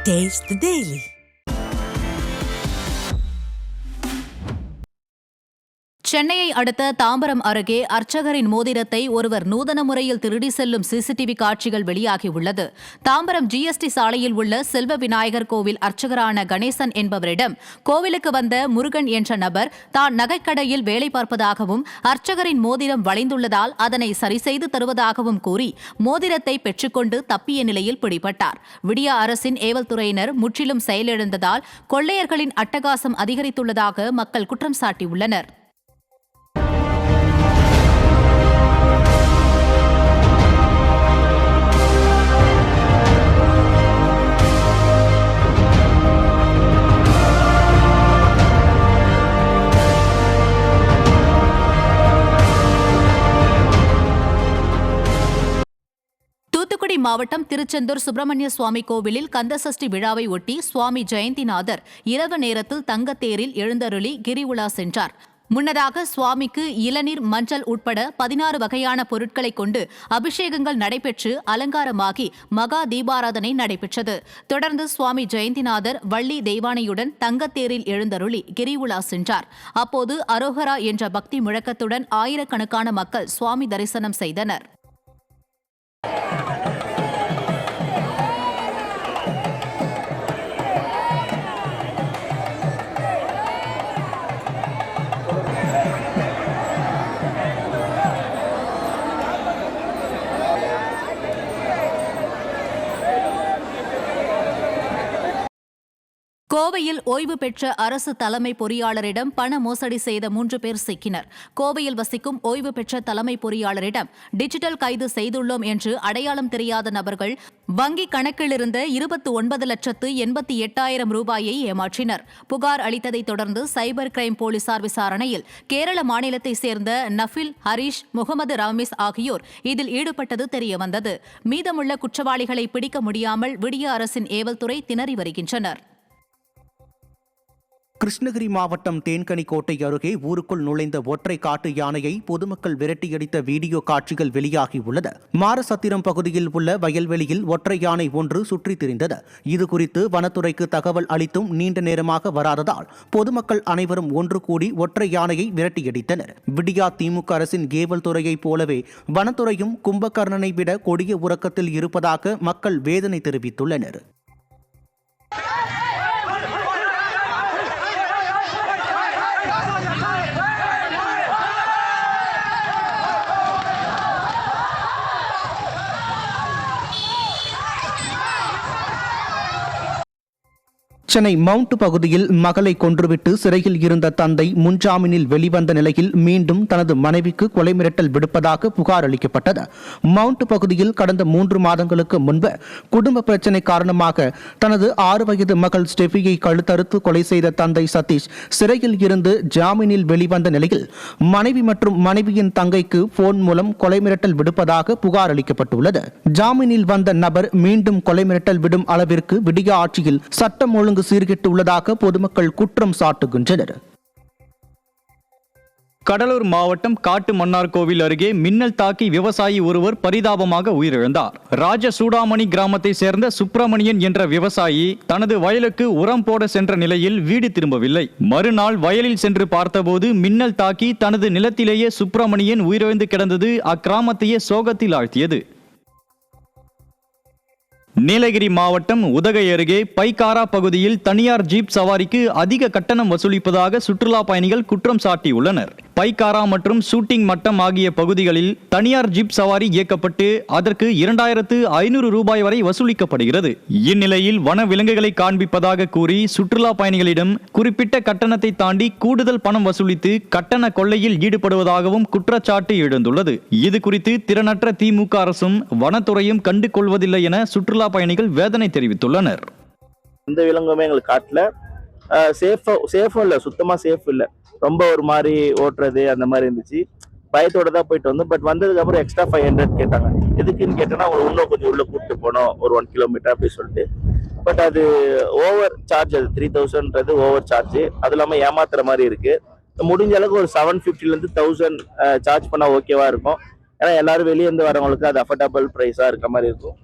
Taste the Daily. சென்னையை அடுத்த தாம்பரம் அருகே அர்ச்சகரின் மோதிரத்தை ஒருவர் நூதன முறையில் திருடி செல்லும் சிசிடிவி காட்சிகள் வெளியாகியுள்ளது. தாம்பரம் ஜிஎஸ்டி சாலையில் உள்ள செல்வ விநாயகர் கோவில் அர்ச்சகரான கணேசன் என்பவரிடம் கோவிலுக்கு வந்த முருகன் என்ற நபர் தான் நகைக்கடையில் வேலை பார்ப்பதாகவும் அர்ச்சகரின் மோதிரம் வளைந்துள்ளதால் அதனை சரிசெய்து தருவதாகவும் கூறி மோதிரத்தை பெற்றுக்கொண்டு தப்பிய நிலையில் பிடிபட்டார். விடியா அரசின் ஏவல் துறையினர் முற்றிலும் செயலிழந்ததால் கொள்ளையர்களின் அட்டகாசம் அதிகரித்துள்ளதாக மக்கள் குற்றம் சாட்டியுள்ளனர். தூத்துக்குடி மாவட்டம் திருச்செந்தூர் சுப்பிரமணிய சுவாமி கோவிலில் கந்தசஷ்டி விழாவை ஒட்டி சுவாமி ஜெயந்திநாதர் இரவு நேரத்தில் தங்கத்தேரில் எழுந்தருளி கிரிவுலா சென்றார். முன்னதாக சுவாமிக்கு இளநீர், மஞ்சள் உட்பட 16 வகையான பொருட்களை கொண்டு அபிஷேகங்கள் நடைபெற்று அலங்காரமாகி மகா தீபாராதனை நடைபெற்றது. தொடர்ந்து சுவாமி ஜெயந்திநாதர் வள்ளி தெய்வானையுடன் தங்கத்தேரில் எழுந்தருளி கிரிவுலா சென்றார். அப்போது அரோகரா என்ற பக்தி முழக்கத்துடன் ஆயிரக்கணக்கான மக்கள் சுவாமி தரிசனம் செய்தனர். கோவையில் ஓய்வு பெற்ற அரசு தலைமை பொறியாளரிடம் பண மோசடி செய்த 3 பேர் சிக்கினர். கோவையில் வசிக்கும் ஓய்வு பெற்ற தலைமை பொறியாளரிடம் டிஜிட்டல் கைது செய்துள்ளோம் என்று அடையாளம் தெரியாத நபர்கள் வங்கி கணக்கிலிருந்த 29,88,000 ரூபாயை ஏமாற்றினர். புகார் அளித்ததைத் தொடர்ந்து சைபர் கிரைம் போலீசார் விசாரணையில் கேரள மாநிலத்தைச் சேர்ந்த நஃபில், ஹரீஷ், முகமது ரமீஸ் ஆகியோர் இதில் ஈடுபட்டது தெரியவந்தது. மீதமுள்ள குற்றவாளிகளை பிடிக்க முடியாமல் விடிய அரசின் ஏவல்துறை திணறி வருகின்றனர். கிருஷ்ணகிரி மாவட்டம் தேன்கனிக்கோட்டை அருகே ஊருக்குள் நுழைந்த ஒற்றை காட்டு யானையை பொதுமக்கள் விரட்டியடித்த வீடியோ காட்சிகள் வெளியாகியுள்ளது. மாரசத்திரம் பகுதியில் உள்ள வயல்வெளியில் ஒற்றை யானை ஒன்று சுற்றித் திரிந்தது. இதுகுறித்து வனத்துறைக்கு தகவல் அளித்தும் நீண்ட நேரமாக வராததால் பொதுமக்கள் அனைவரும் ஒன்று கூடி ஒற்றை யானையை விரட்டியடித்தனர். விடியா திமுக அரசின் கேவல் துறையைப் போலவே வனத்துறையும் கும்பகர்ணனை விட கொடிய உறக்கத்தில் இருப்பதாக மக்கள் வேதனை தெரிவித்துள்ளனர். சென்னை மவுண்ட் பகுதியில் மகளை கொன்றுவிட்டு சிறையில் இருந்த தந்தை முன்ஜாமீனில் வெளிவந்த நிலையில் மீண்டும் தனது மனைவிக்கு கொலை மிரட்டல் விடுப்பதாக புகார் அளிக்கப்பட்டது. மவுண்ட் பகுதியில் கடந்த 3 மாதங்களுக்கு முன்பு குடும்ப பிரச்சினை காரணமாக தனது 6 வயது மகள் ஸ்டெஃபியை கழுத்தறுத்து கொலை செய்த தந்தை சதீஷ் சிறையில் இருந்து ஜாமீனில் வெளிவந்த நிலையில் மனைவி மற்றும் மனைவியின் தங்கைக்கு போன் மூலம் கொலை மிரட்டல் விடுப்பதாக புகார் அளிக்கப்பட்டுள்ளது. ஜாமீனில் வந்த நபர் மீண்டும் கொலை மிரட்டல் விடும் அளவிற்கு விடிய ஆட்சியில் சட்டம் ஒழுங்கு சீர்கெட்டுள்ளதாக பொதுமக்கள் குற்றம் சாட்டுகின்றனர். கடலூர் மாவட்டம் காட்டு மன்னார்கோவில் அருகே மின்னல் தாக்கி விவசாயி ஒருவர் பரிதாபமாக உயிரிழந்தார். ராஜசூடாமணி கிராமத்தை சேர்ந்த சுப்பிரமணியன் என்ற விவசாயி தனது வயலுக்கு உரம் போட சென்ற நிலையில் வீடு திரும்பவில்லை. மறுநாள் வயலில் சென்று பார்த்தபோது மின்னல் தாக்கி தனது நிலத்திலேயே சுப்பிரமணியன் உயிரிழந்து கிடந்தது அக்கிராமத்தையே சோகத்தில் ஆழ்த்தியது. நீலகிரி மாவட்டம் உதகை அருகே பைக்காரா பகுதியில் தனியார் ஜீப் சவாரிக்கு அதிக கட்டணம் வசூலிப்பதாக சுற்றுலா பயணிகள் குற்றம் சாட்டியுள்ளனர். பைக்காரா மற்றும் ஷூட்டிங் மட்டம் ஆகிய பகுதிகளில் தனியார் ஜீப் சவாரி இயக்கப்பட்டு அதற்கு 2,500 ரூபாய் வரை வசூலிக்கப்படுகிறது. இந்நிலையில் வன விலங்குகளை காண்பிப்பதாக கூறி சுற்றுலா பயணிகளிடம் குறிப்பிட்ட கட்டணத்தை தாண்டி கூடுதல் பணம் வசூலித்து கட்டண கொள்ளையில் ஈடுபடுவதாகவும் குற்றச்சாட்டு எழுந்துள்ளது. இது குறித்து திறனற்ற திமுக அரசும் வனத்துறையும் கண்டு கொள்வதில்லை என சுற்றுலா பயணிகள் வேதனை தெரிவித்துள்ளனர். இந்த விலங்குமே எங்களுக்கு காட்டல சேஃபும் இல்லை, சுத்தமா சேஃப் இல்லை. ரொம்ப ஒரு மாதிரி ஓட்டுறது அந்த மாதிரி இருந்துச்சு. பயத்தோட தான் போயிட்டு வந்தோம். பட் வந்ததுக்கு அப்புறம் எக்ஸ்ட்ரா 500 கேட்டாங்க. எதுக்குன்னு கேட்டோன்னா அவங்க இன்னும் கொஞ்சம் உள்ள கூப்பிட்டு போனோம், ஒரு 1 கிலோமீட்டர் அப்படி சொல்லிட்டு. பட் அது ஓவர் சார்ஜ், அது 3000ன்றது ஓவர் சார்ஜ். அது இல்லாமல் ஏமாத்துற மாதிரி இருக்கு. முடிஞ்ச அளவுக்கு ஒரு 750 to 1000 சார்ஜ் பண்ணா ஓகேவா இருக்கும். ஏன்னா எல்லாரும் வெளியே இருந்து வரவங்களுக்கு அது அஃபோர்டபுள் ப்ரைஸா இருக்க மாதிரி இருக்கும்.